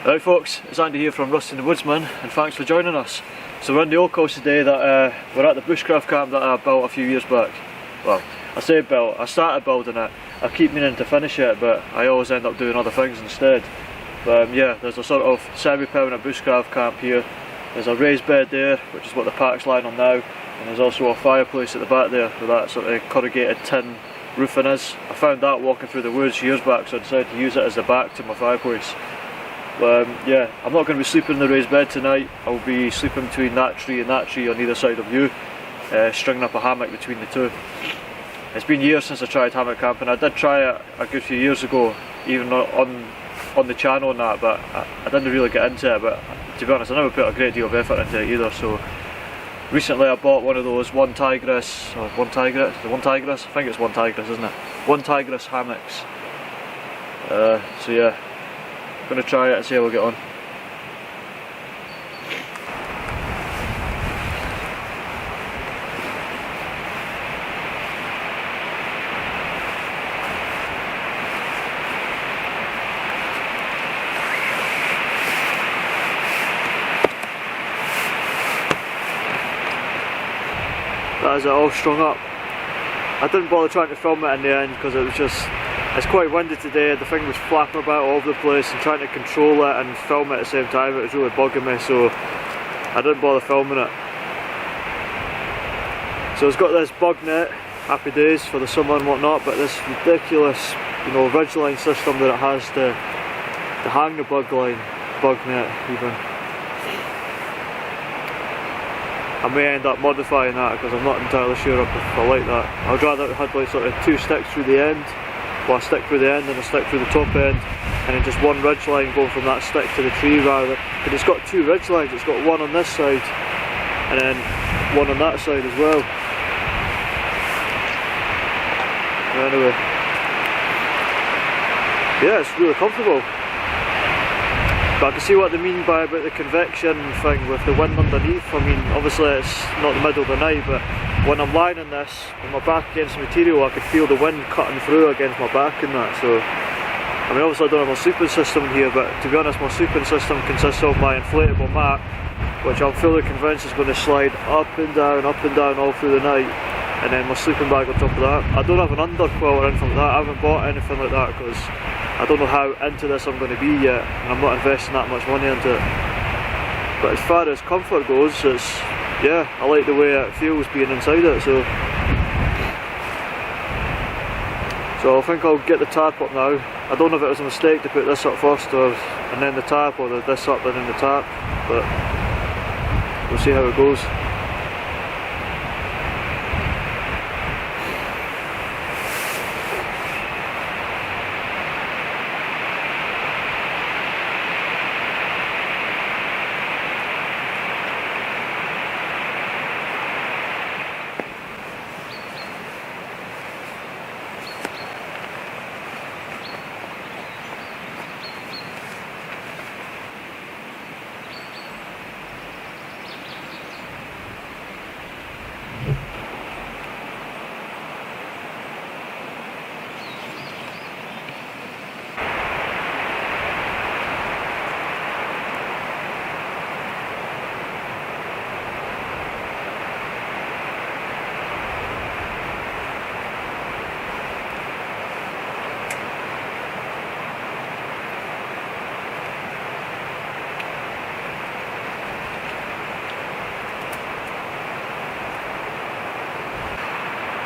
Right folks, it's Andy here from Rusty and the Woodsman, and thanks for joining us. So we're on the old coast today that we're at the Bushcraft camp that I built a few years back. Well, I say built, I started building it. I keep meaning to finish it, but I always end up doing other things instead. But yeah, there's a sort of semi-permanent Bushcraft camp here. There's a raised bed there, which is what the park's lying on now, and there's also a fireplace at the back there with that sort of corrugated tin roofing is. I found that walking through the woods years back, so I decided to use it as the back to my fireplace. Yeah, I'm not going to be sleeping in the raised bed tonight. I'll be sleeping between that tree and that tree on either side of you, stringing up a hammock between the two. It's been years since I tried hammock camping. I did try it a good few years ago, even on the channel and that, but I didn't really get into it. But to be honest, I never put a great deal of effort into it either. So recently I bought one of those One Tigris, I think it's One Tigris, isn't it? One Tigris hammocks. So yeah, I'm going to try it and see how we get on. That is it all strung up. I didn't bother trying to film it in the end because it's quite windy today. The thing was flapping about all over the place, and trying to control it and film it at the same time, it was really bugging me, so I didn't bother filming it. So it's got this bug net, happy days for the summer and whatnot, but this ridiculous, you know, ridgeline system that it has to hang the bug net even. I may end up modifying that because I'm not entirely sure if I like that. I would rather it had like sort of two sticks through the end, well, a stick through the end and a stick through the top end, and then just one ridge line going from that stick to the tree rather. But it's got two ridge lines, it's got one on this side and then one on that side as well. Anyway, yeah, it's really comfortable. But I can see what they mean by about the convection thing with the wind underneath. I mean, obviously it's not the middle of the night, but when I'm lying in this, with my back against the material, I could feel the wind cutting through against my back and that. So, I mean, obviously I don't have a sleeping system in here, but to be honest, my sleeping system consists of my inflatable mat, which I'm fully convinced is going to slide up and down all through the night, and then my sleeping bag on top of that. I don't have an underquilt or anything like that. I haven't bought anything like that because I don't know how into this I'm going to be yet, and I'm not investing that much money into it. But as far as comfort goes, yeah, I like the way it feels being inside it. So I think I'll get the tarp up now. I don't know if it was a mistake to put this up first and then the tarp, or this up and then the tarp, but we'll see how it goes.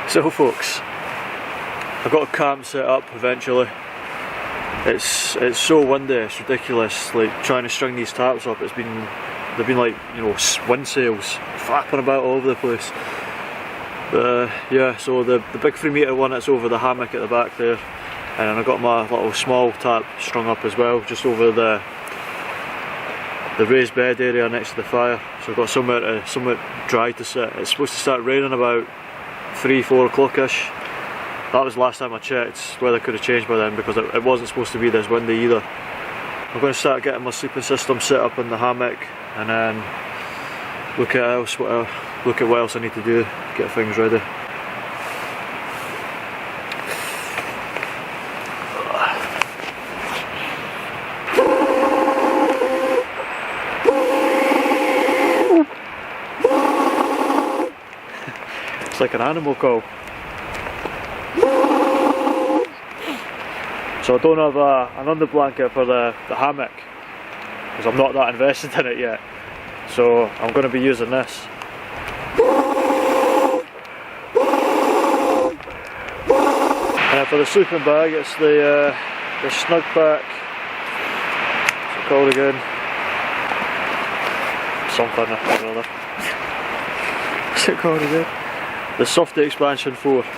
So folks, I got a camp set up eventually. It's so windy, it's ridiculous. Like trying to string these tarps up, they've been like, you know, wind sails flapping about all over the place. Yeah, so the big 3 metre one, it's over the hammock at the back there, and then I got my little small tarp strung up as well, just over the raised bed area next to the fire. So I've got somewhere dry to sit. It's supposed to start raining about 3-4 o'clock-ish. That was the last time I checked. Weather could have changed by then because it wasn't supposed to be this windy either. I'm going to start getting my sleeping system set up in the hammock, and then look at what else I need to do, get things ready. like an animal call. So I don't have an under blanket for the hammock, because I'm not that invested in it yet. So I'm going to be using this. And for the sleeping bag, it's the Snugpak. What's it called again? Something or other. What's it called again? The Softie Expansion 4. So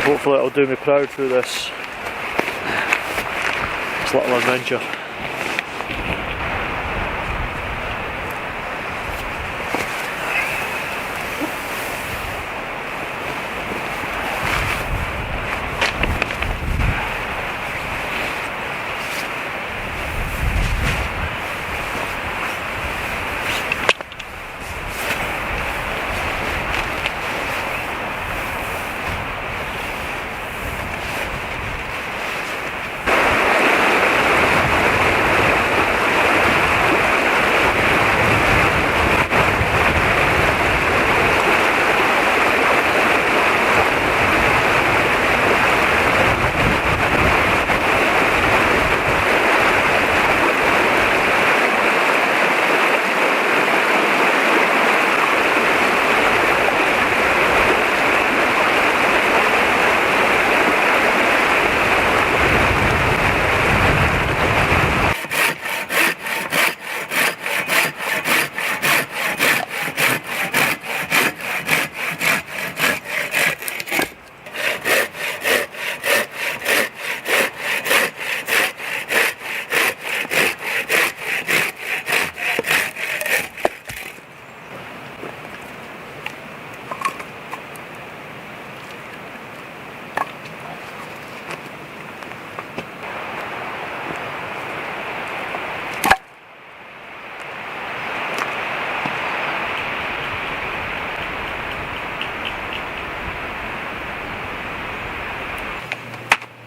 hopefully it'll do me proud through this little adventure.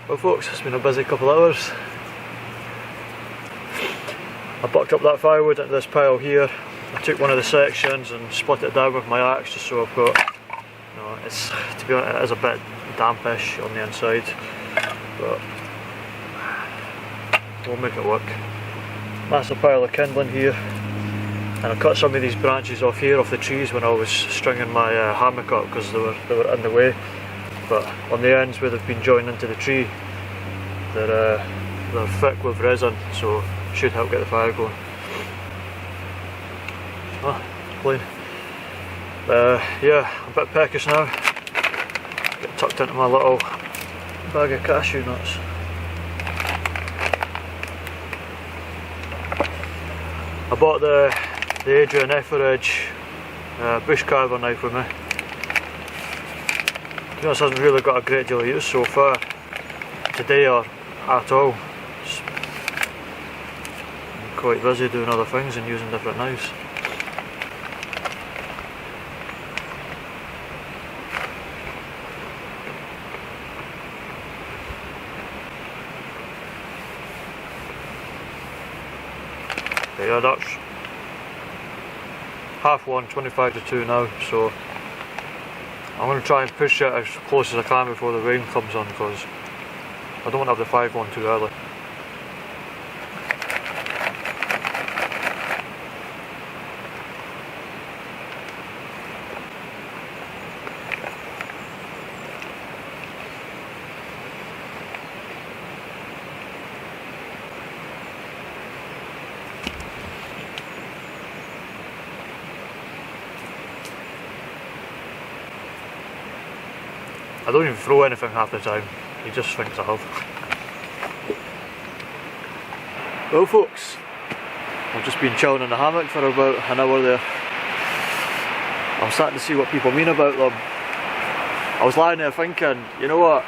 Well folks, it's been a busy couple of hours. I bucked up that firewood into this pile here. I took one of the sections and split it down with my axe just so I've got, you know, it's, to be honest, it is a bit dampish on the inside, but we'll make it work. Massive pile of kindling here, and I cut some of these branches off here, off the trees, when I was stringing my hammock up because they were in the way. But on the ends where they've been joined into the tree, they're thick with resin, so should help get the fire going. Ah, plain. Yeah, I'm a bit peckish now. Get tucked into my little bag of cashew nuts. I bought the Adrian Etheridge bush carver knife with me. To be honest, hasn't really got a great deal of use so far today or at all. Just quite busy doing other things and using different knives. But yeah, that's 1:30, 25 to 2 now, so I'm going to try and push it as close as I can before the rain comes on, because I don't want to have the 5 on too early. I don't even throw anything half the time, he just thinks I have. Well folks, I've just been chilling in the hammock for about an hour there. I'm starting to see what people mean about them. I was lying there thinking, you know what,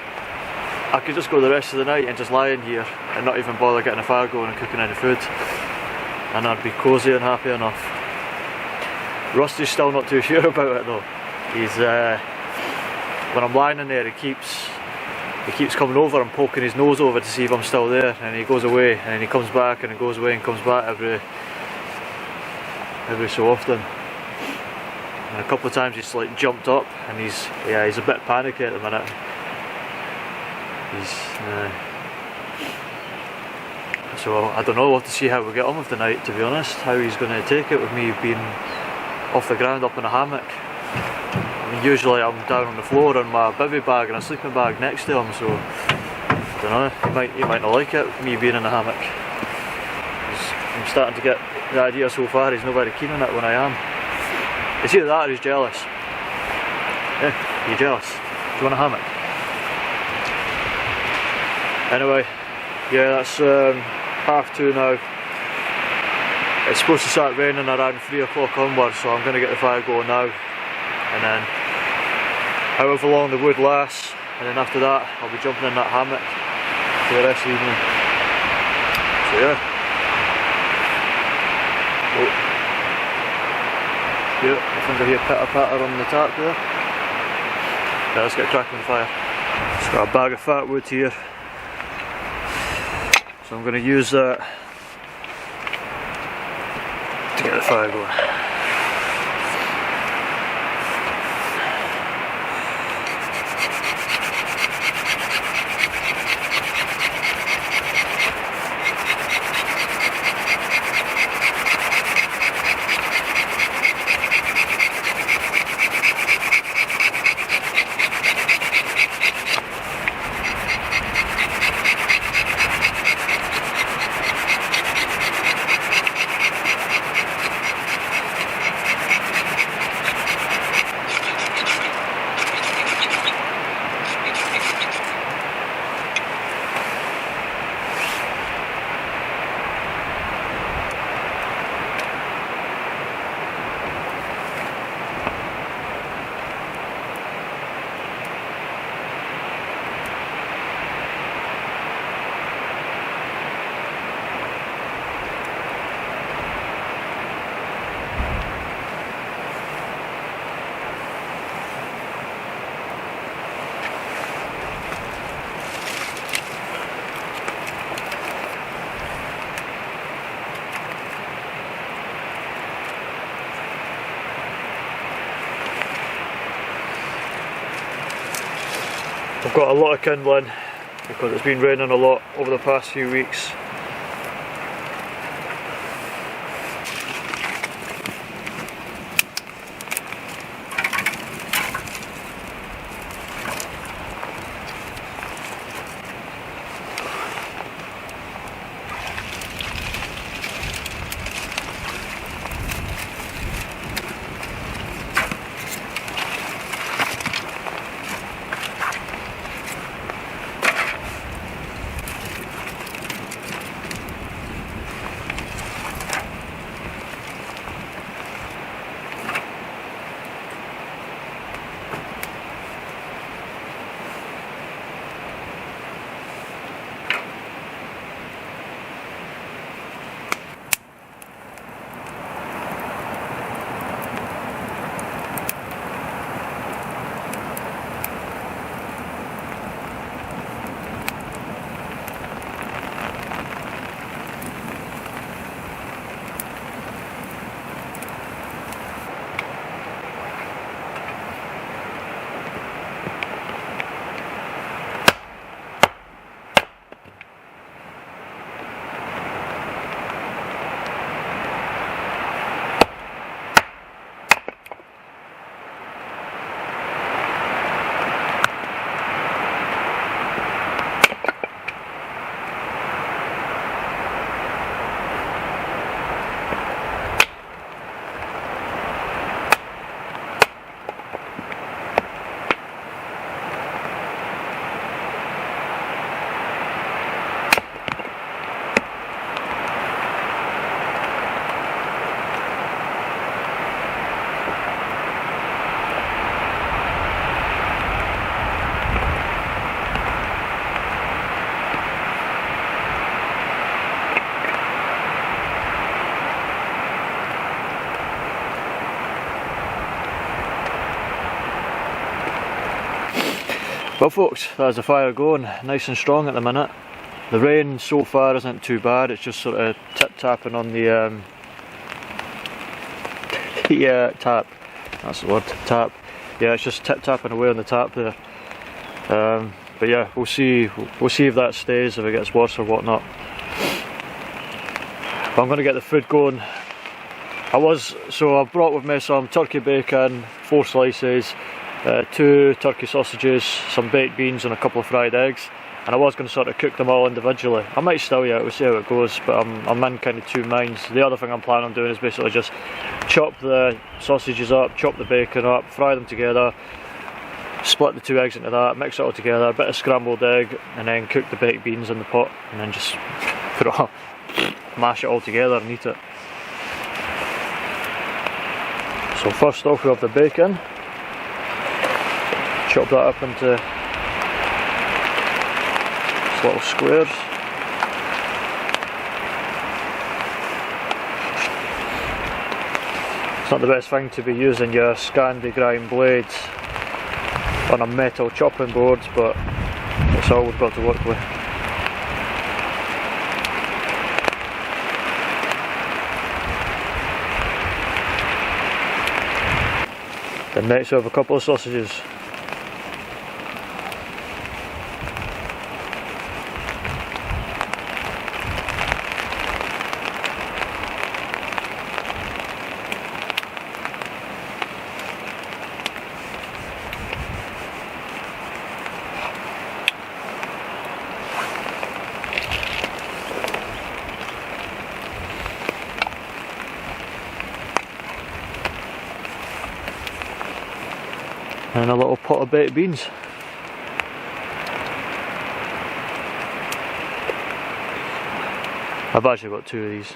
I could just go the rest of the night and just lie in here and not even bother getting a fire going and cooking any food, and I'd be cosy and happy enough. Rusty's still not too sure about it though. He's when I'm lying in there, he keeps he keeps coming over and poking his nose over to see if I'm still there, and he goes away, and then he comes back and he goes away and comes back every so often. And a couple of times he's like jumped up, and he's a bit panicky at the minute. So I don't know, we'll have to see how we get on with the night, to be honest, how he's going to take it with me being off the ground up in a hammock. I mean, usually I'm down on the floor on my bivy bag and a sleeping bag next to him, so I don't know, he might not like it, me being in a hammock. I'm starting to get the idea so far he's not very keen on it when I am. It's either that or he's jealous. Yeah, are you jealous? Do you want a hammock? Anyway, yeah, that's 2:30 now. It's supposed to start raining around 3 o'clock onwards, so I'm going to get the fire going now, and then however long the wood lasts, and then after that I'll be jumping in that hammock for the rest of the evening. So yeah. Oh. Yeah, I think I hear pitter patter on the tarp there. Yeah, let's get cracking with the fire. Just got a bag of fat wood here, so I'm going to use that to get the fire going. I've got a lot of kindling because it's been raining a lot over the past few weeks. Well folks, that's the fire going, nice and strong at the minute. The rain so far isn't too bad, it's just sort of tip-tapping on the tap. That's the word, tap. Yeah, it's just tip-tapping away on the tap there. But yeah, we'll see if that stays, if it gets worse or whatnot. But I'm going to get the food going. So I've brought with me some turkey bacon, 4 slices, 2 turkey sausages, some baked beans and a couple of fried eggs. And I was going to sort of cook them all individually. I might still yet, we'll see how it goes, but I'm in kind of 2 minds. The other thing I'm planning on doing is basically just chop the sausages up, chop the bacon up, fry them together, split the 2 eggs into that, mix it all together, a bit of scrambled egg, and then cook the baked beans in the pot, and then just put it all, mash it all together and eat it. So first off we have the bacon, chop that up into little squares. It's not the best thing to be using your Scandi grind blades on a metal chopping board, but it's all we've got to work with. Then next we have a couple of sausages. And a little pot of baked beans. I've actually got 2 of these.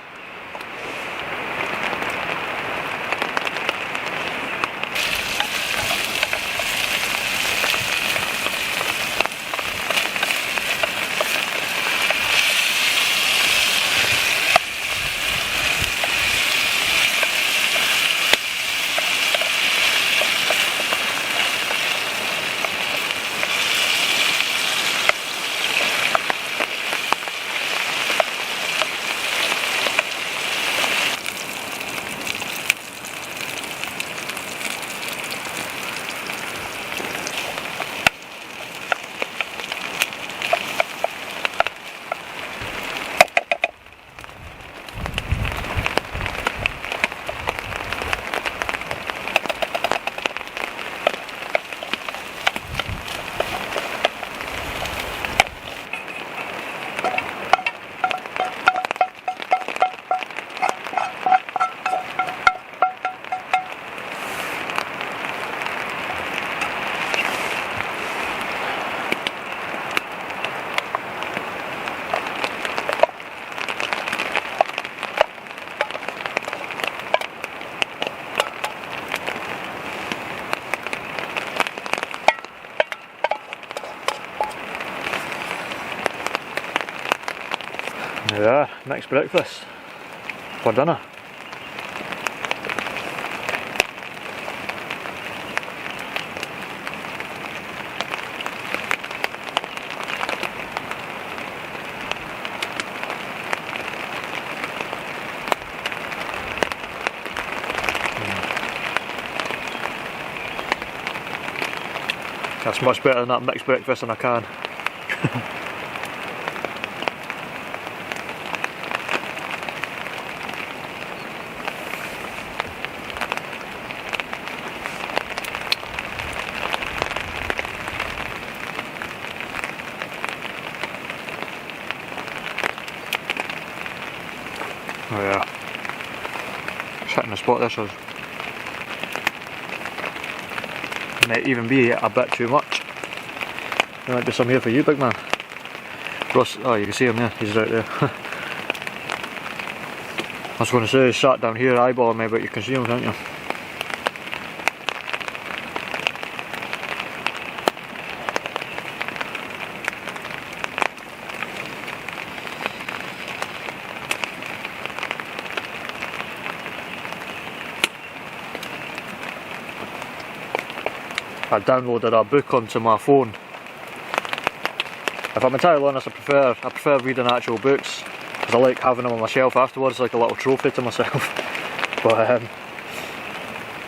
There we are, next breakfast for dinner. That's much better than that mixed breakfast in a can. Oh yeah, it's hitting the spot this is. Might even be a bit too much. There might be some here for you, big man. Ross, oh you can see him there, he's right there. I was going to say he's sat down here eyeballing me, but you can see him, can't you? I downloaded a book onto my phone if I'm entirely honest, I prefer reading actual books, because I like having them on my shelf afterwards, like a little trophy to myself. But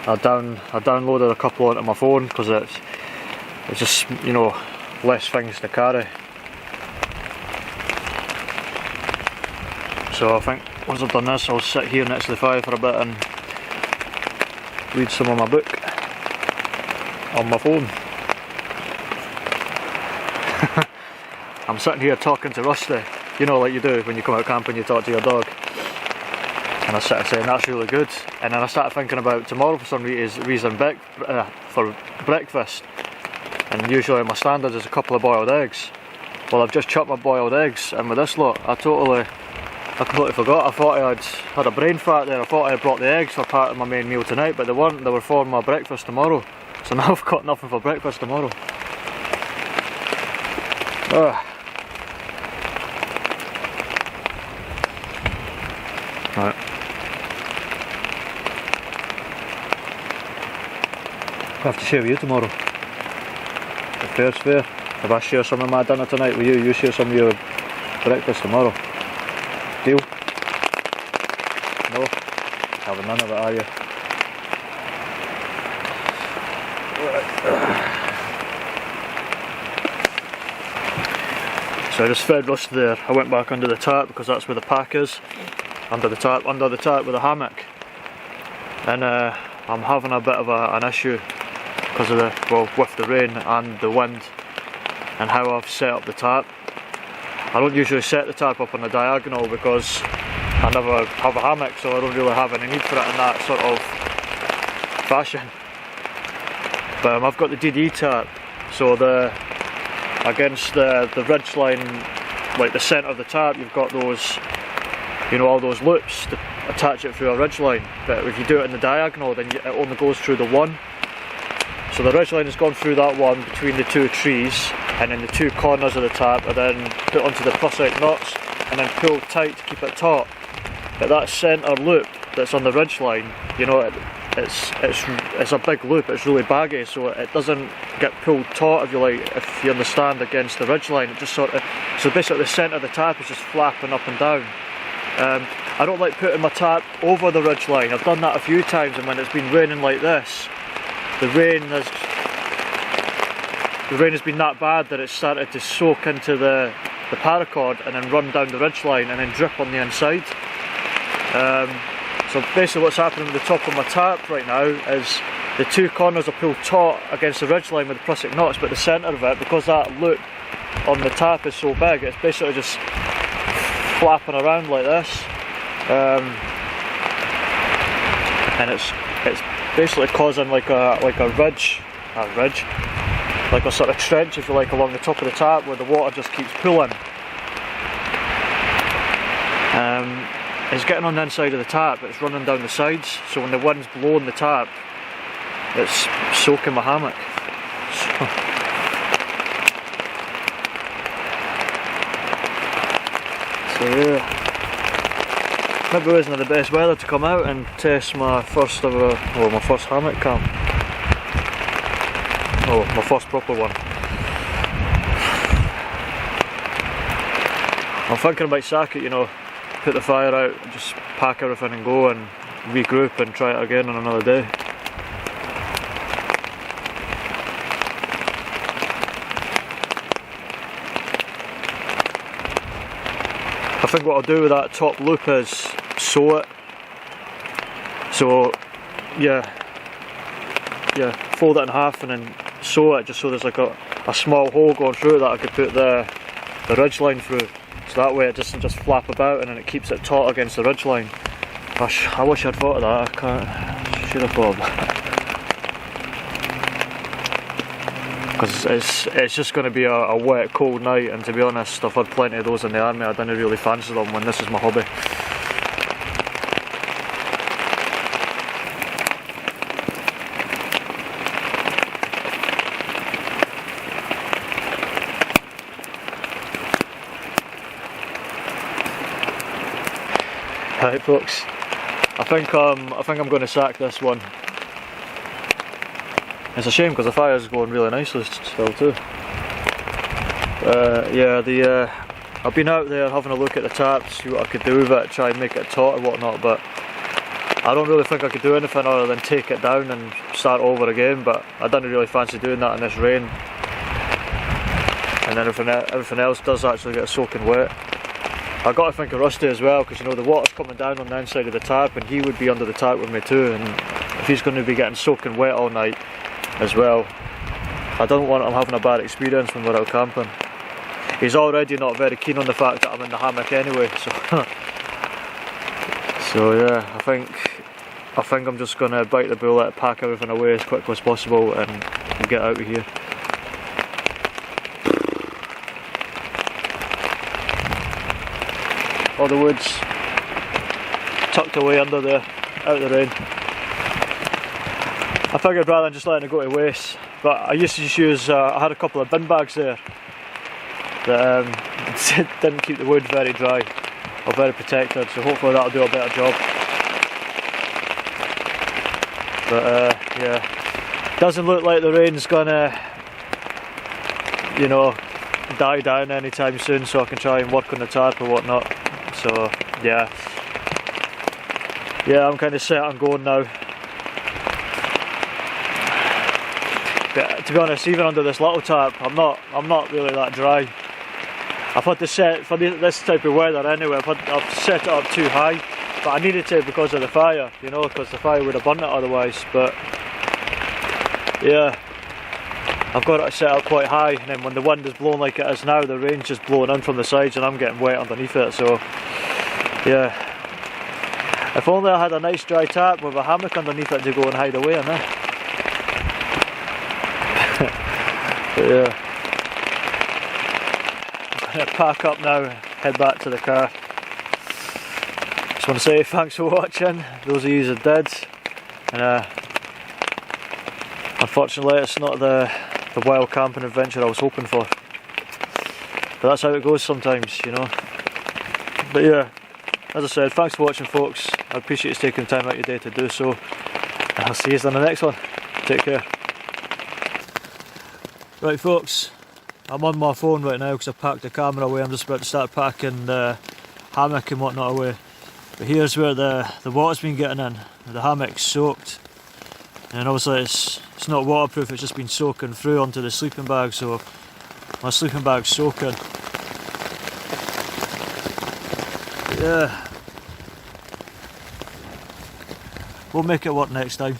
I downloaded a couple onto my phone because it's just, you know, less things to carry. So I think once I've done this, I'll sit here next to the fire for a bit and read some of my book on my phone. I'm sitting here talking to Rusty, you know, like you do when you come out camping, you talk to your dog. And I started saying that's really good, and then I started thinking about tomorrow for some reason for breakfast, and usually my standard is a couple of boiled eggs. Well, I've just chopped my boiled eggs, and with this lot, I completely forgot. I thought I had a brain fart there. I thought I had brought the eggs for part of my main meal tonight, but they weren't. They were for my breakfast tomorrow. So now I've got nothing for breakfast tomorrow. Right. I have to share with you tomorrow. If fair's fair. If I share some of my dinner tonight with you, you share some of your breakfast tomorrow. Deal? No? Having none of it, are you? So I just fed Rusty there. I went back under the tarp because that's where the pack is. Under the tarp with a hammock. And I'm having a bit of an issue because of with the rain and the wind and how I've set up the tarp. I don't usually set the tarp up on the diagonal because I never have a hammock, so I don't really have any need for it in that sort of fashion. But I've got the DD tarp, so against the ridge line, like the centre of the tarp, you've got those, you know, all those loops to attach it through a ridge line. But if you do it in the diagonal, then it only goes through the one. So the ridge line has gone through that one between the two trees, and then the two corners of the tarp are then put onto the prusik knots and then pulled tight to keep it taut. But that centre loop that's on the ridge line, you know, it's a big loop, it's really baggy, so it doesn't get pulled taut, if you understand, against the ridge line. It just sort of, so basically the centre of the tarp is just flapping up and down. I don't like putting my tarp over the ridge line. I've done that a few times, and when it's been raining like this, the rain has been that bad that it's started to soak into the paracord and then run down the ridge line and then drip on the inside. So basically what's happening with the top of my tarp right now is the two corners are pulled taut against the ridge line with the prusik knots, but the centre of it, because that loop on the tarp is so big, it's basically just flapping around like this. And it's basically causing like a ridge, like a sort of trench, if you like, along the top of the tarp where the water just keeps pulling. It's getting on the inside of the tarp, it's running down the sides, so when the wind's blowing the tarp, it's soaking my hammock. So yeah, maybe it wasn't the best weather to come out and test my first hammock camp. Oh, my first proper one. I'm thinking about sack it, you know, put the fire out, just pack everything and go and regroup and try it again on another day. I think what I'll do with that top loop is sew it. So yeah, fold it in half and then sew it, just so there's like a small hole going through that I could put the ridge line through. So that way it doesn't just flap about and then it keeps it taut against the ridge line. Gosh, I wish I'd thought of that. I should have thought of that. Because it's just going to be a wet, cold night, and to be honest, I've had plenty of those in the army. I didn't really fancy them when this is my hobby. Right, folks, I think I'm going to sack this one. It's a shame because the fire's going really nicely still too. Yeah, I've been out there having a look at the tarp to see what I could do with it, try and make it taut or whatnot, but I don't really think I could do anything other than take it down and start over again, but I didn't really fancy doing that in this rain. And then everything else does actually get soaking wet. I got to think of Rusty as well, because you know the water's coming down on the inside of the tarp and he would be under the tarp with me too, and if he's going to be getting soaking wet all night as well, I don't want him having a bad experience when we're out camping. He's already not very keen on the fact that I'm in the hammock anyway, so yeah, I think I'm just going to bite the bullet, pack everything away as quickly as possible and get out of here. All the woods tucked away under there, out of the rain. I figured rather than just letting it go to waste, but I used to just use, I had a couple of bin bags there that didn't keep the wood very dry or very protected, so hopefully that'll do a better job. But yeah, doesn't look like the rain's gonna, you know, die down anytime soon, so I can try and work on the tarp or whatnot. So yeah, I'm kind of set on going now. But to be honest, even under this little tarp, I'm not really that dry. I've had to set for this type of weather anyway. I've set it up too high, but I needed to because of the fire, you know, because the fire would have burnt it otherwise. But yeah, I've got it set up quite high, and then when the wind is blowing like it is now, the rain's just blowing in from the sides, and I'm getting wet underneath it. So yeah, if only I had a nice dry tarp with a hammock underneath it to go and hide away in it. But yeah, I'm going to pack up now, head back to the car. Just want to say thanks for watching, those of you that did. And unfortunately it's not the wild camping adventure I was hoping for. But that's how it goes sometimes, you know. But yeah, as I said, thanks for watching folks. I appreciate you taking time out of your day to do so. And I'll see you on the next one. Take care. Right folks, I'm on my phone right now because I packed the camera away. I'm just about to start packing the hammock and whatnot away. But here's where the water's been getting in. The hammock's soaked. And obviously it's not waterproof, it's just been soaking through onto the sleeping bag, so my sleeping bag's soaking. Yeah. We'll make it work next time.